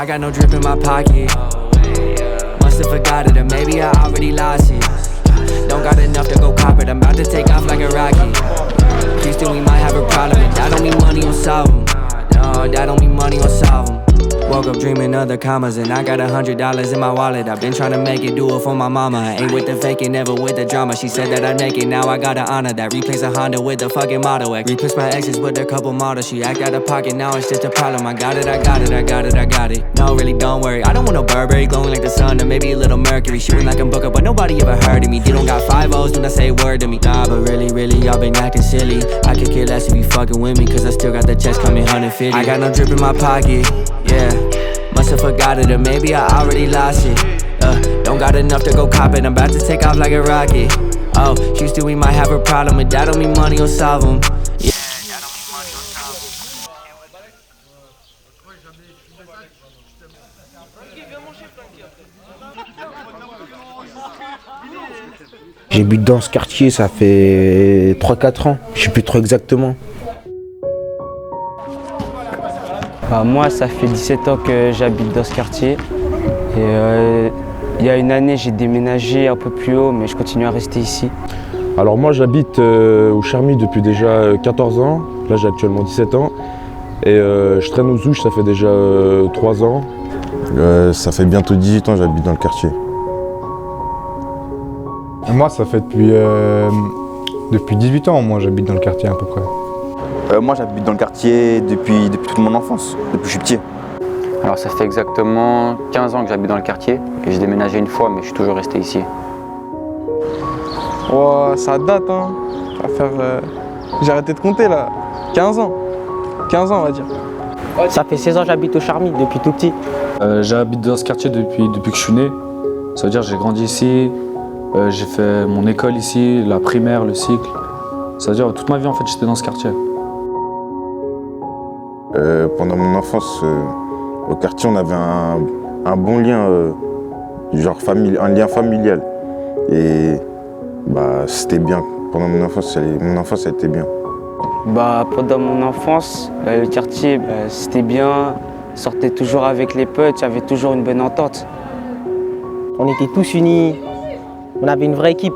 got no drip in my pocket. Must've forgot it, or maybe I already lost it. Don't got enough to go cop it, I'm about to take off like a rocket. Houston, we might have a problem, and that don't mean money will solve 'em. No, that don't mean money will solve 'em. Woke up dreaming of the commas, and I got $100 in my wallet. I've been trying to make it, do it for my mama. Ain't with the faking, never with the drama. She said that I'd make it, now I gotta honor that. Replace a Honda with the fucking Model X. Replace my exes with a couple models. She act out of pocket, now it's just a problem. I got it, I got it, I got it, I got it. No, really, don't worry. I don't want no Burberry glowing like the sun, or maybe a little Mercury. Shooting like I'm Booker, but nobody ever heard of me. You don't got 5 O's when I say word to me. Nah, but really, y'all been acting silly. I could care less if you fucking with me, cause I still got the checks coming 150. I got no drip in my pocket, yeah. Must've forgot it, or maybe I already lost it. Don't got enough to go cop it, I'm about to take off like a rocket. Oh, Houston, we might have a problem, but that don't mean money will solve 'em. Yeah. J'habite dans ce quartier, ça fait 3-4 ans, je sais plus trop exactement. Moi, ça fait 17 ans que j'habite dans ce quartier. Et il y a une année, j'ai déménagé un peu plus haut, mais je continue à rester ici. Alors moi, j'habite au Charmy depuis déjà 14 ans. Là, j'ai actuellement 17 ans. Et je traîne aux Ouches, ça fait déjà 3 ans. Ça fait bientôt 18 ans que j'habite dans le quartier. Moi, ça fait depuis 18 ans, moi, j'habite dans le quartier à peu près. Moi, j'habite dans le quartier depuis toute mon enfance, depuis que je suis petit. Alors ça fait exactement 15 ans que j'habite dans le quartier et j'ai déménagé une fois mais je suis toujours resté ici. Oh, ça date hein. J'ai arrêté de compter là. 15 ans. 15 ans on va dire. Ça fait 16 ans que j'habite au Charmy depuis tout petit. J'habite dans ce quartier depuis que je suis né. Ça veut dire que j'ai grandi ici, j'ai fait mon école ici, la primaire, le cycle. Ça veut dire toute ma vie en fait j'étais dans ce quartier. Pendant mon enfance, au quartier, on avait un bon lien, un lien familial. Et c'était bien. Pendant mon enfance, ça a été bien. Pendant mon enfance, le quartier, c'était bien. On sortait toujours avec les potes, il y avait toujours une bonne entente. On était tous unis, on avait une vraie équipe.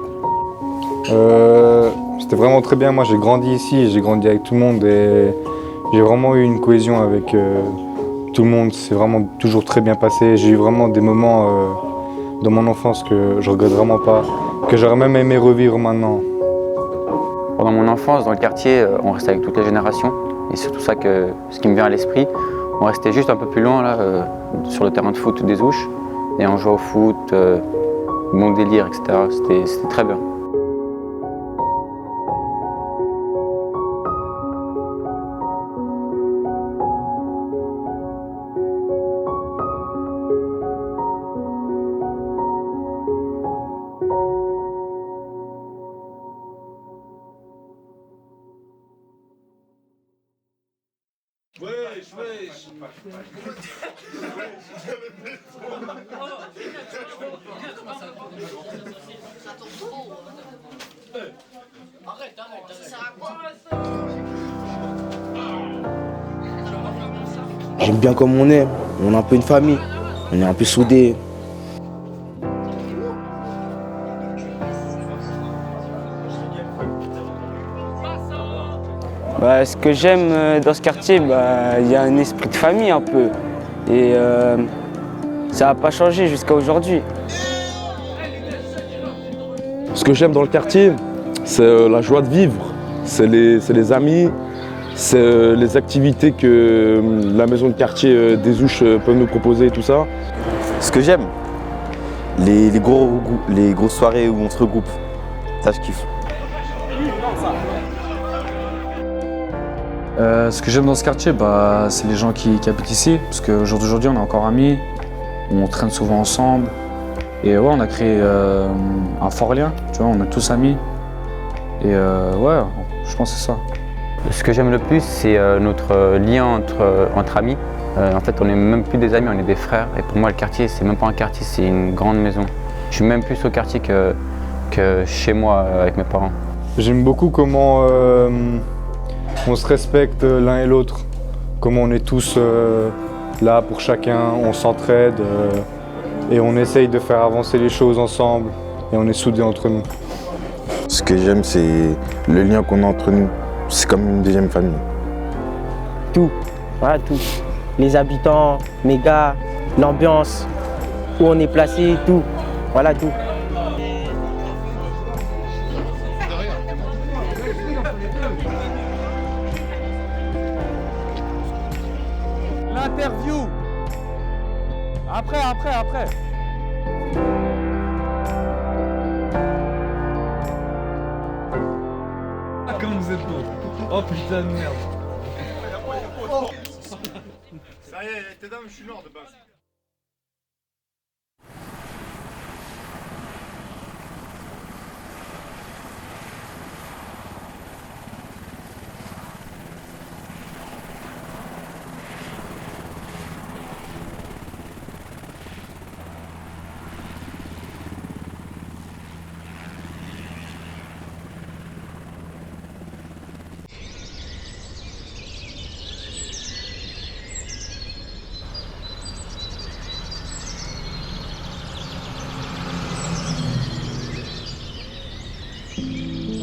C'était vraiment très bien. Moi, j'ai grandi ici, j'ai grandi avec tout le monde et j'ai vraiment eu une cohésion avec tout le monde. C'est vraiment toujours très bien passé. J'ai eu vraiment des moments dans mon enfance que je regrette vraiment pas, que j'aurais même aimé revivre maintenant. Pendant mon enfance, dans le quartier, on restait avec toutes les générations. Et c'est surtout ça ce qui me vient à l'esprit. On restait juste un peu plus loin, là, sur le terrain de foot des Ouches. Et on jouait au foot, bon délire, etc. C'était très bien. J'aime bien comme on est un peu une famille, on est un peu soudés. Ce que j'aime dans ce quartier, il y a un esprit de famille un peu. Et ça n'a pas changé jusqu'à aujourd'hui. Ce que j'aime dans le quartier, c'est la joie de vivre, c'est les amis, c'est les activités que la maison de quartier des Ouches peut nous proposer et tout ça. Ce que j'aime, les grosses soirées où on se regroupe, ça je kiffe. Ce que j'aime dans ce quartier, c'est les gens qui habitent ici, parce qu'au jour d'aujourd'hui, on est encore amis, on traîne souvent ensemble. Et ouais, on a créé un fort lien, tu vois, on est tous amis. Et ouais, je pense que c'est ça. Ce que j'aime le plus, c'est notre lien entre amis. En fait, on n'est même plus des amis, on est des frères. Et pour moi, le quartier, c'est même pas un quartier, c'est une grande maison. Je suis même plus au quartier que chez moi avec mes parents. J'aime beaucoup comment on se respecte l'un et l'autre, comment on est tous là pour chacun, on s'entraide et on essaye de faire avancer les choses ensemble et on est soudés entre nous. Ce que j'aime, c'est le lien qu'on a entre nous. C'est comme une deuxième famille. Tout, voilà tout. Les habitants, mes gars, l'ambiance, où on est placé, tout. Voilà tout. L'interview. Après. Ah, comme vous êtes beau. Oh putain de merde. Ça y est, t'es dame, je suis noir de base.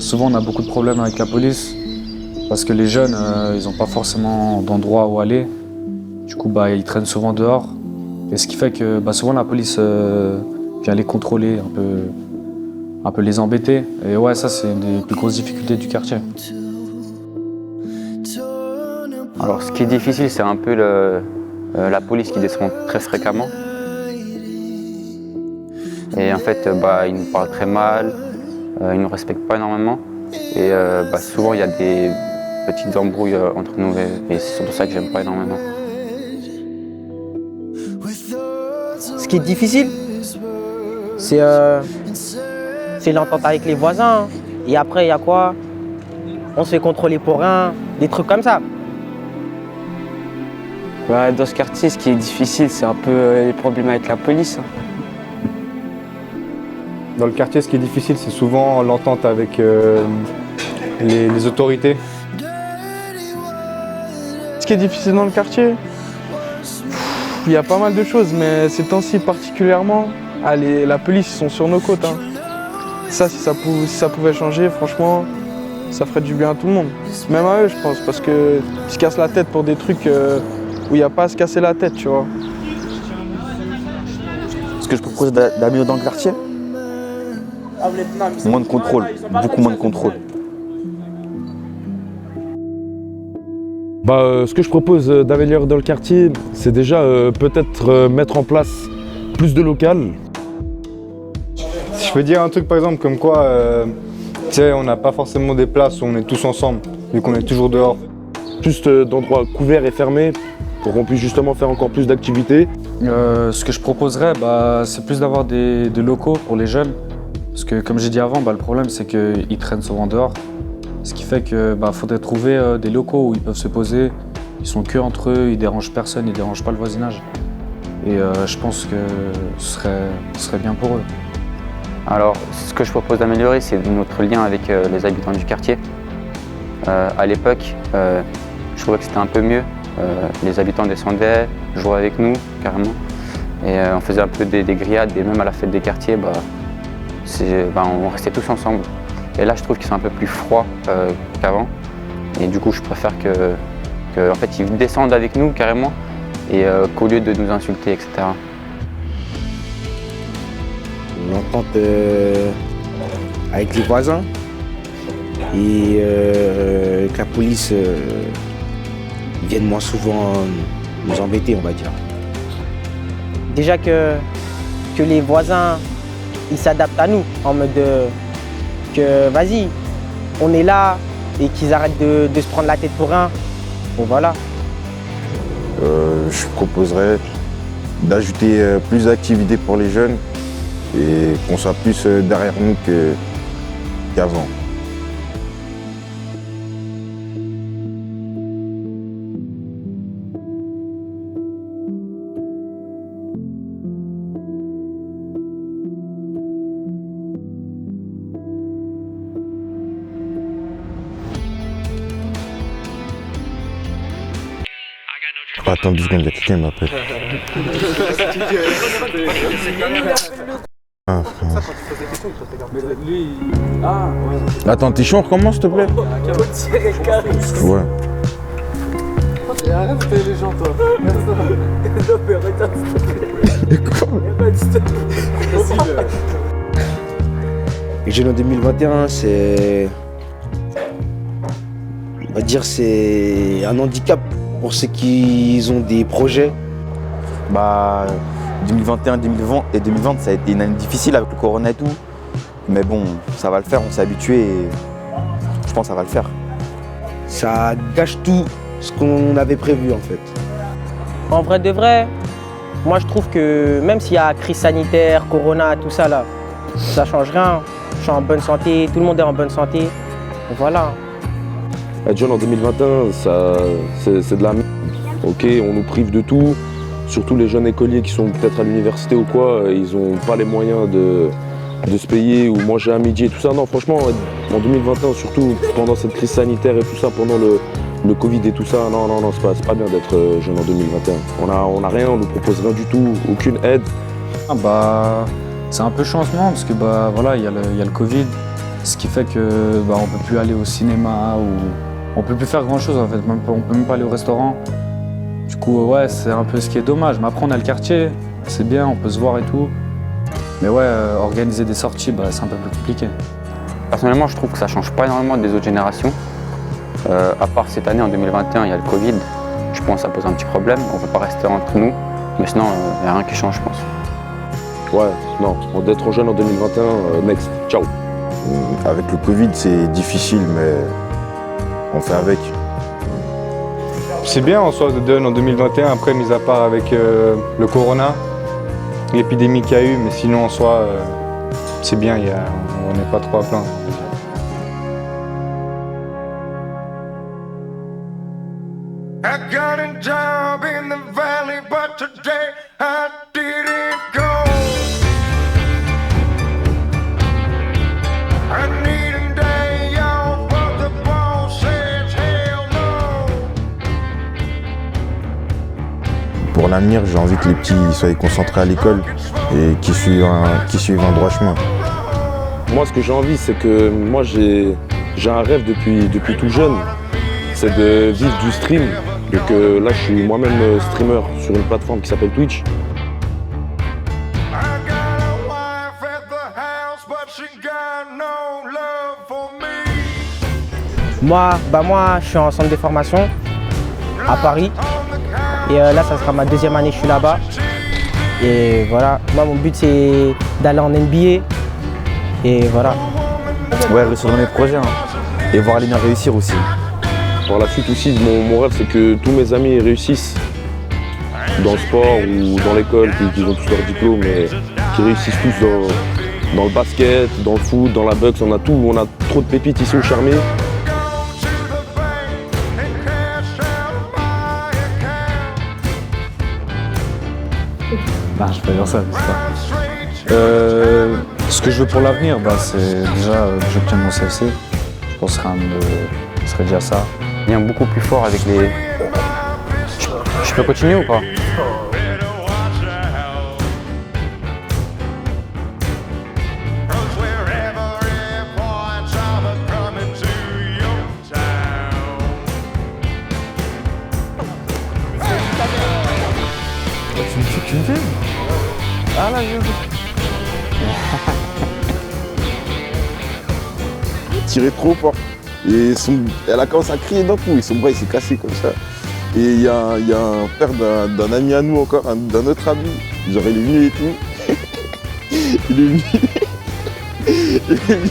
Souvent, on a beaucoup de problèmes avec la police parce que les jeunes, ils n'ont pas forcément d'endroit où aller. Du coup, ils traînent souvent dehors. Et ce qui fait que souvent, la police vient les contrôler, un peu les embêter. Et ouais, ça, c'est une des plus grosses difficultés du quartier. Alors, ce qui est difficile, c'est un peu la police qui descend très fréquemment. Et en fait, ils nous parlent très mal. Ils ne nous respectent pas énormément et souvent il y a des petites embrouilles entre nous et c'est surtout ça que j'aime pas énormément. Ce qui est difficile, c'est l'entente avec les voisins. Et après, il y a quoi? On se fait contrôler pour rien, des trucs comme ça. Dans ce quartier, ce qui est difficile, c'est un peu les problèmes avec la police. Dans le quartier, ce qui est difficile, c'est souvent l'entente avec les autorités. Ce qui est difficile dans le quartier, il y a pas mal de choses, mais ces temps-ci particulièrement, la police, ils sont sur nos côtes. Hein. Ça, si ça pouvait changer, franchement, ça ferait du bien à tout le monde. Même à eux, je pense, parce qu'ils se cassent la tête pour des trucs où il n'y a pas à se casser la tête, tu vois. Ce que je propose d'améliorer dans le quartier, moins de contrôle, beaucoup moins de contrôle. Ce que je propose d'améliorer dans le quartier, c'est déjà peut-être mettre en place plus de local. Si je peux dire un truc par exemple comme quoi, on n'a pas forcément des places où on est tous ensemble, vu qu'on est toujours dehors. Juste d'endroits couverts et fermés pour qu'on puisse justement faire encore plus d'activités. Ce que je proposerais, c'est plus d'avoir des locaux pour les jeunes. Parce que comme j'ai dit avant, le problème c'est qu'ils traînent souvent dehors. Ce qui fait qu'il faudrait trouver des locaux où ils peuvent se poser. Ils sont que entre eux, ils dérangent personne, ils dérangent pas le voisinage. Et je pense que ce serait bien pour eux. Alors, ce que je propose d'améliorer, c'est notre lien avec les habitants du quartier. À l'époque, je trouvais que c'était un peu mieux. Les habitants descendaient, jouaient avec nous, carrément. Et on faisait un peu des grillades, et même à la fête des quartiers, on restait tous ensemble. Et là, je trouve qu'ils sont un peu plus froids qu'avant. Et du coup, je préfère en fait, ils descendent avec nous, carrément, et qu'au lieu de nous insulter, etc. L'entente avec les voisins et que la police vienne moins souvent nous embêter, on va dire. Déjà que les voisins, ils s'adaptent à nous, en mode que vas-y, on est là et qu'ils arrêtent de se prendre la tête pour rien. Bon voilà. Je proposerais d'ajouter plus d'activités pour les jeunes et qu'on soit plus derrière nous qu'avant. Attends 2 secondes, il y a quelqu'un qui m'appelle. Ah, attends, t'es chaud, on recommence s'il te plaît? Ouais. Arrête les gens, toi. Les jeunes en 2021, c'est. On va dire c'est un handicap pour ceux qui ont des projets. Bah, 2021 et 2020, ça a été une année difficile avec le corona et tout. Mais bon, ça va le faire, on s'est habitué et je pense que ça va le faire. Ça gâche tout ce qu'on avait prévu en fait. En vrai de vrai, moi je trouve que même s'il y a crise sanitaire, corona, tout ça là, ça change rien. Je suis en bonne santé, tout le monde est en bonne santé. Et voilà. Être jeune en 2021, c'est de la merde. Ok, on nous prive de tout. Surtout les jeunes écoliers qui sont peut-être à l'université ou quoi, ils n'ont pas les moyens de se payer ou manger à midi et tout ça. Non, franchement, en 2021, surtout pendant cette crise sanitaire et tout ça, pendant le Covid et tout ça, non, c'est pas bien d'être jeune en 2021. On a rien, on nous propose rien du tout, aucune aide. Ah bah, c'est un peu changement parce que bah voilà, il y a le Covid, ce qui fait que bah, on peut plus aller au cinéma ou on peut plus faire grand chose en fait, on peut même pas aller au restaurant. Du coup ouais, c'est un peu ce qui est dommage. Mais après on a le quartier, c'est bien, on peut se voir et tout. Mais ouais, organiser des sorties, bah, c'est un peu plus compliqué. Personnellement, je trouve que ça change pas énormément des autres générations. À part cette année, en 2021, il y a le Covid. Je pense que ça pose un petit problème. On ne peut pas rester entre nous. Mais sinon, il n'y a rien qui change, je pense. Ouais, non, d'être jeune en 2021, next, ciao. Avec le Covid, c'est difficile, mais on fait avec. C'est bien en soi de en 2021, après, mis à part avec le corona, l'épidémie qu'il y a eu, mais sinon en soi, c'est bien, on n'est pas trop à plaindre. I got a job in the valley, but today I didn't go. I need a day off, but the boss says hell no. Pour l'avenir, j'ai envie que les petits soient concentrés à l'école et qu'ils suivent un droit chemin. Moi, ce que j'ai envie, c'est que moi, j'ai un rêve depuis tout jeune, c'est de vivre du stream. Donc là, je suis moi-même streamer sur une plateforme qui s'appelle Twitch. Moi, je suis en centre de formation à Paris. Et là, ça sera ma 2e année que je suis là-bas. Et voilà, moi, mon but, c'est d'aller en NBA. Et voilà. Ouais, réussir dans mes projets hein. Et voir les miens réussir aussi. Par la suite aussi, mon rêve, c'est que tous mes amis réussissent dans le sport ou dans l'école, qu'ils ont tous leur diplôme, et qu'ils réussissent tous dans le basket, dans le foot, dans la boxe. On a tout, on a trop de pépites ici au Charmé. Non, je peux dire ça, c'est ça. Ce que je veux pour l'avenir, bah, c'est déjà que j'obtienne mon CFC. Je pense que ce serait déjà ça. Il y a beaucoup plus fort avec les... Je peux continuer ou pas? Tu me filmes? Ah là, Tiré trop fort. Et elle a commencé à crier d'un coup et son bras il s'est cassé comme ça. Et il y a un père d'un ami à nous encore, d'un autre ami, genre il est venu et tout. Il est venu.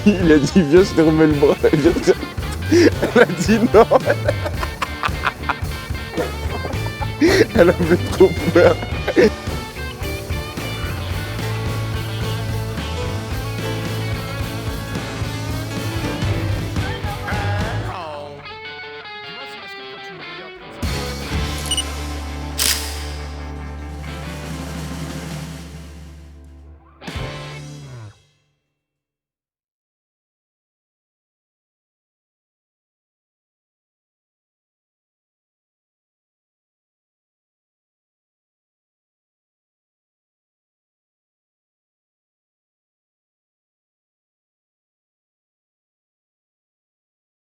Il a dit viens je te remets le bras. Elle a dit non. Elle avait trop peur.